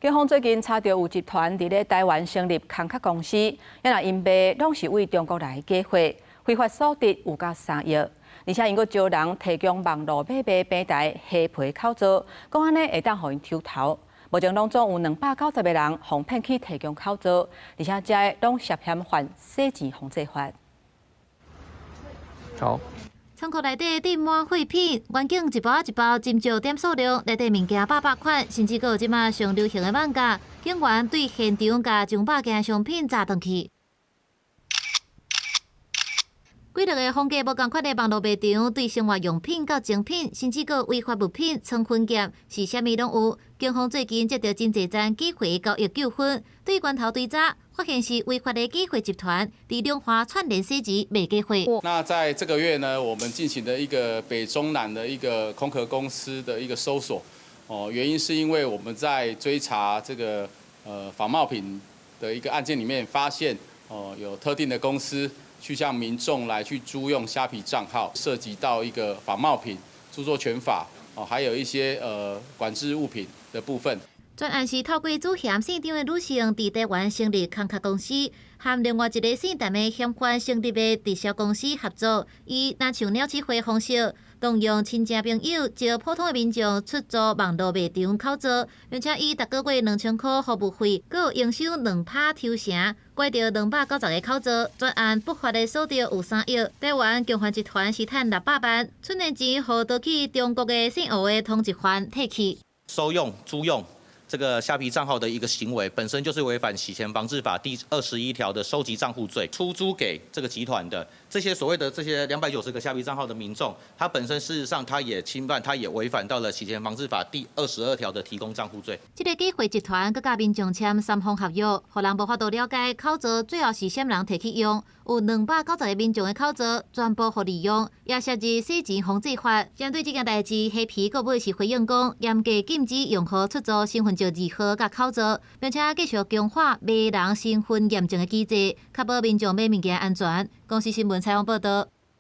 警方最近查到有集团伫咧台湾成立空壳公司，也若因卖拢是为中国来寄货，非法所得有到3亿，而且因阁招人提供网络买卖平台虾皮口座，讲安尼会当互因抽头。目前拢总有290个人被骗去提供口座，而且这拢涉嫌犯洗钱防治法。好。 仓库内底堆满废品，远景一包一包斟酌点数量，内底物件800款，甚至有即马上流行的网价。警员对现场甲200件商品查登去。几落个风格无共款的网络卖场，对生活用品到精品，甚至个违法物品藏分劫，是虾米拢有。警方最近接到真侪桩寄货交易纠纷，对源头追查，发现是违法的寄货集团，利用花串联洗钱卖寄货。那在这个月呢，我们进行的一个北中南的一个空壳公司的一个搜索，原因是因为我们在追查这个仿冒品的一个案件里面，发现有特定的公司去向民众来去租用虾皮账号，涉及到一个仿冒品著作权法，还有一些管制物品的部分。 专案是透过主嫌姓张的女性，伫台湾成立空壳公司，和另外一个姓陈的嫌犯成立的直销公司合作，以若像鸟鼠会方式，动用亲戚朋友招普通的民众出租网络卖场口座，并且以逐个月2000块服务费，佮有营收2趴抽成，拐到290个口座。专案不法的所得有3亿，台湾共犯集团是趁600万，出年钱互倒去中国的姓吴的通缉犯摕去。收用、租用。 这个虾皮账号的一个行为本身就是违反洗钱防治法第21条的收集账户罪，出租给这个集团的这些所谓的这些290个虾皮账号的民众，他本身事实上他也侵犯，他也违反到了洗钱防治法第22条的提供账户罪。这个寄货集团佮甲民众签3方合约，互人无法度了解口座最后是啥人摕去用，有290个民众的口座全部互利用，也涉及洗钱防治法。针对这件代志，虾皮国尾是回应讲，严格禁止用户出租身份证字号甲口座，并且继续强化卖人身份验证的机制，确保民众买物件安全。公司新闻采访报道。